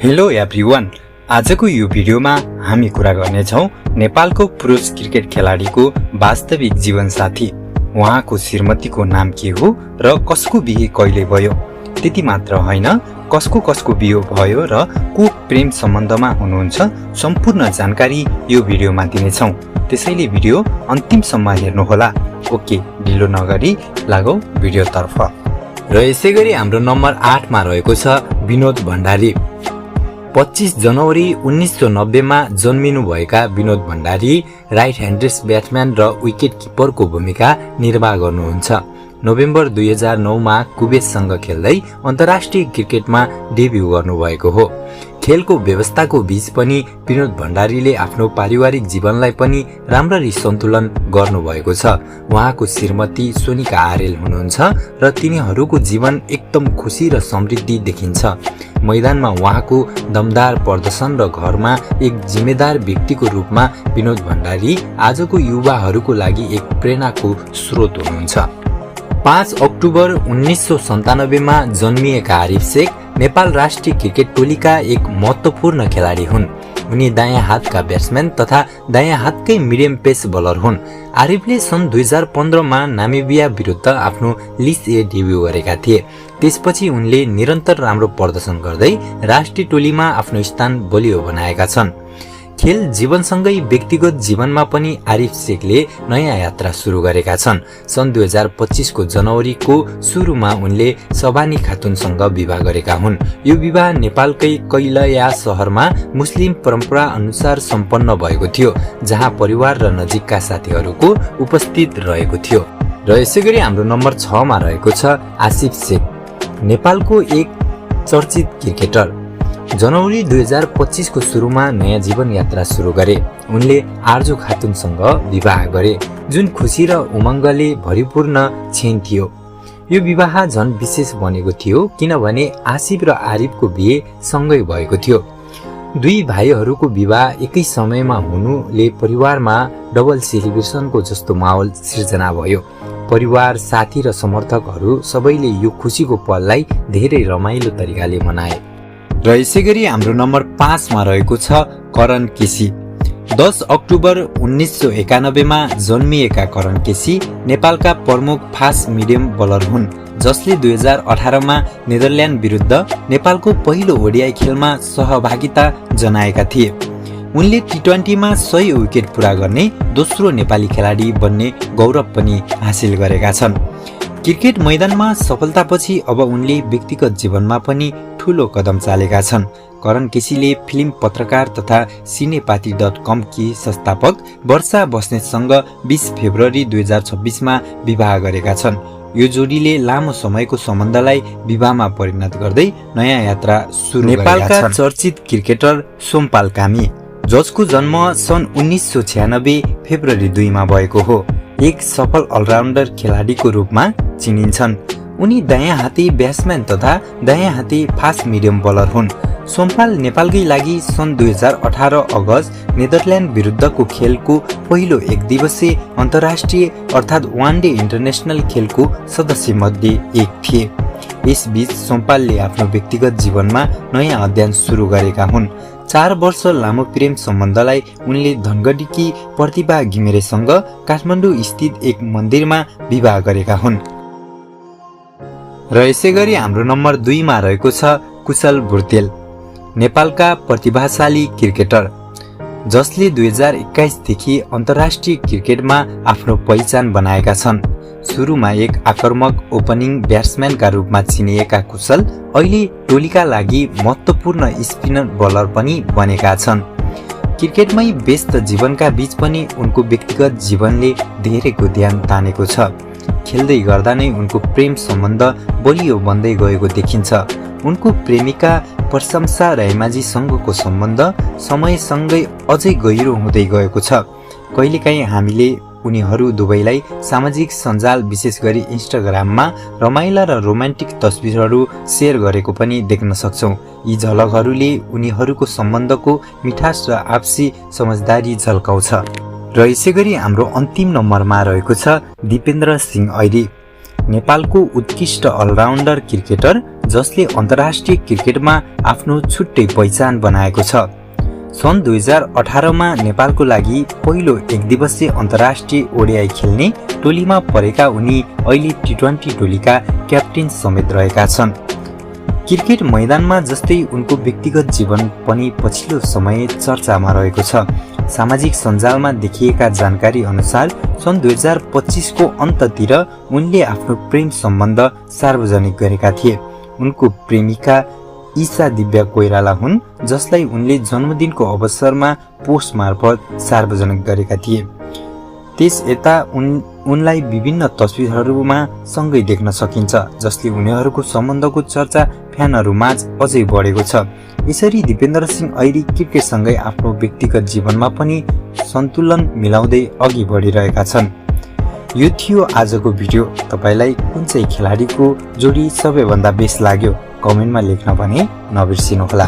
Hello everyone, आजको यो भिडियोमा हामी कुरा गर्नेछौँ नेपालको पुरुष क्रिकेट खेलाडीको वास्तविक जीवनसाथी, उहाँको श्रीमतीको नाम के हो र कसको बिहे कहिले भयो। त्यति मात्र होइन, कसको बिहे भयो र को प्रेम सम्बन्धमा हुनुहुन्छ, सम्पूर्ण जानकारी यो भिडियोमा दिनेछौँ। त्यसैले भिडियो अन्तिमसम्म हेर्नुहोला। ओके, ढिलो नगरी लागौँ भिडियोतर्फ। र यसैगरी हाम्रो नम्बर 8 मा रहेको छ विनोद भण्डारी। 25 जनवरी 1990 मा जन्मिनु भएका Vinod Bhandari right handed batsman र विकेट किपरको भूमिका निर्वाह गर्नुहुन्छ। नोभेम्बर 2009 मा कुवेतसँग खेल्दै अन्तर्राष्ट्रिय क्रिकेटमा डेब्यू गर्नुभएको हो। खेलको व्यवस्थाको बीच पनि विनोद भण्डारीले आफ्नो पारिवारिक जीवनलाई पनि राम्ररी सन्तुलन गर्नुभएको छ। उहाँको श्रीमती सोनिका आर्यल हुनुहुन्छ र तिनीहरूको जीवन एकदम खुशी र समृद्धि देखिन्छ। मैदानमा उहाँको दमदार प्रदर्शन र घरमा एक जिम्मेदार व्यक्तिको रूपमा विनोद भण्डारी आजको युवाहरूको लागि एक प्रेरणाको स्रोत हुनुहुन्छ। 5 अक्टोबर 1997 मा जन्मिएका आरिफ शेख नेपाल राष्ट्रिय क्रिकेट टोलीका एक महत्वपूर्ण खेलाडी हुन्। उनी दायाँ हातका ब्याट्सम्यान तथा दायाँ हातकै मिडियम पेस बलर हुन्। आरिफले सन् 2015 मा नामिबिया विरुद्ध आफ्नो लिस्ट ए डेब्यू गरेका थिए। त्यसपछि उनले निरन्तर राम्रो प्रदर्शन गर्दै राष्ट्रिय टोलीमा आफ्नो स्थान बलियो बनाएका छन्। खेल जीवनसँगै व्यक्तिगत जीवनमा पनि आरिफ शेखले नयाँ यात्रा सुरु गरेका छन्। सन् 2025 को जनवरीको सुरुमा उनले सबानी खातुनसँग विवाह गरेका हुन्। यो विवाह नेपालकै कैलया शहरमा मुस्लिम परम्परा अनुसार सम्पन्न भएको थियो, जहाँ परिवार र नजिकका साथीहरूको उपस्थित रहेको थियो। र यसैगरी हाम्रो नम्बर 6 मा रहेको छ आसिफ शेख, नेपालको एक चर्चित क्रिकेटर। जनवरी 2025 को सुरुमा नयाँ जीवन यात्रा सुरु गरे। उनले आर्जु खातुनसँग विवाह गरे, जुन खुशी र उमङ्गले भरिपूर्ण क्षण थियो। यो विवाह झन विशेष बनेको थियो किनभने आसिफ र आरिफको बिहे सँगै भएको थियो। दुई भाइहरूको विवाह एकै समयमा हुनुले परिवारमा डबल सेलिब्रेसनको जस्तो माहौल सिर्जना भयो। परिवार, साथी र समर्थकहरू सबैले यो खुशीको पललाई धेरै रमाइलो तरिकाले मनाए। र यसैगरी हाम्रो नम्बर 5 मा रहेको छ करण केसी। 10 अक्टोबर 1991 मा जन्मिएका करण केसी नेपालका प्रमुख फास्ट मिडियम बलर हुन्, जसले 2018 मा नेदरल्यान्ड विरुद्ध नेपालको पहिलो ओडिआई खेलमा सहभागिता जनाएका थिए। उनले टी20 मा 100 विकेट पूरा गर्ने दोस्रो नेपाली खेलाडी बन्ने गौरव पनि हासिल गरेका छन्। क्रिकेट मैदानमा सफलतापछि अब उनले व्यक्तिगत जीवनमा पनि ठूलो कदम चालेका छन्। करण केसीले फिल्म पत्रकार तथा सिनेपाती.com की संस्थापक वर्षा बस्नेतसँग 20 फेब्रुअरी 2026 मा विवाह गरेका छन्। यो जोडीले लामो समयको सम्बन्धलाई विवाहमा परिणत गर्दै नयाँ यात्रा सुरु गरेका छन्। नेपालका चर्चित क्रिकेटर सोमपाल कामी, जसको जन्म सन् 1996 फेब्रुअरी 2 मा भएको हो, एक सफल अलराउन्डर खेलाडीको रूपमा चिनिन्छन्। उनी दायाँ हाते ब्याट्सम्यान तथा दायाँ हाते फास्ट मिडियम बलर हुन्। सोमपाल नेपालकै लागि सन् 2018 अगस्त नेदरल्यान्ड विरुद्धको खेलको पहिलो एक दिवसीय अन्तर्राष्ट्रिय अर्थात् वान डे इन्टरनेसनल खेलको सदस्य मध्ये एक थिए। यसबीच सोमपालले आफ्नो व्यक्तिगत जीवनमा नयाँ अध्ययन सुरु गरेका हुन्। 4 वर्ष लामो प्रेम सम्बन्धलाई उनले धनगढीकी प्रतिभा घिमिरेसँग काठमाडौँ स्थित एक मन्दिरमा विवाह गरेका हुन्। र यसैगरी हाम्रो नम्बर 2 मा रहेको छ कुशल बुर्तेल, नेपालका प्रतिभाशाली क्रिकेटर, जसले 2021 देखि अन्तर्राष्ट्रिय क्रिकेटमा आफ्नो पहिचान बनाएका छन्। सुरुमा एक आक्रामक ओपनिङ ब्याट्सम्यानका रूपमा चिनिएका कुशल अहिले टोलीका लागि महत्त्वपूर्ण स्पिनर बलर पनि बनेका छन्। क्रिकेटमै व्यस्त जीवनका बीच पनि उनको व्यक्तिगत जीवनले धेरैको ध्यान तानेको छ। खेल्दै गर्दा नै उनको प्रेम सम्बन्ध बलियो बन्दै गएको देखिन्छ। उनको प्रेमिका प्रशंसा रैमाजीसँगको सम्बन्ध समयसँगै अझै गहिरो हुँदै गएको छ। कहिलेकाहीँ हामीले उनीहरू दुवैलाई सामाजिक सञ्जाल विशेष गरी इन्स्टाग्राममा रमाइला र रोमान्टिक तस्बिरहरू सेयर गरेको पनि देख्न सक्छौँ। यी झलकहरूले उनीहरूको सम्बन्धको मिठास र आपसी समझदारी झल्काउँछ। र यसैगरी हाम्रो अन्तिम नम्बरमा रहेको छ दिपेन्द्र सिंह ऐरी। नेपालको उत्कृष्ट अलराउन्डर क्रिकेटर जसले अन्तर्राष्ट्रिय क्रिकेटमा आफ्नो छुट्टै पहिचान बनाएको छ। सन् 2018 मा नेपालको लागि पहिलो एकदिवसीय अन्तर्राष्ट्रिय ओडिआई खेल्ने टोलीमा परेका उनी अहिले टी20 टोलीका क्याप्टेन समेत रहेका छन्। क्रिकेट मैदानमा जस्तै उनको व्यक्तिगत जीवन पनि पछिल्लो समय चर्चामा रहेको छ। सामाजिक सञ्जालमा देखिएका जानकारी अनुसार सन् 2025 को अन्ततिर उनले आफ्नो प्रेम सम्बन्ध सार्वजनिक गरेका थिए। उनको प्रेमिका ईशा दिव्या कोइराला हुन्, जसलाई उनले जन्मदिनको अवसरमा पोस्ट मार्फत सार्वजनिक गरेका थिए। त्यस यता उनलाई विभिन्न तस्विरहरूमा सँगै देख्न सकिन्छ, जसले उनीहरूको सम्बन्धको चर्चा फ्यानहरूमाझ अझै बढेको छ। यसरी दिपेन्द्र सिंह ऐरी क्रिकेटसँगै आफ्नो व्यक्तिगत जीवनमा पनि सन्तुलन मिलाउँदै अघि बढिरहेका छन्। यो थियो आजको भिडियो। तपाईलाई कुन चाहिँ खेलाडीको जोडी सबैभन्दा बेस्ट लाग्यो कमेन्टमा लेख्न पनि नबिर्सिनुहोला।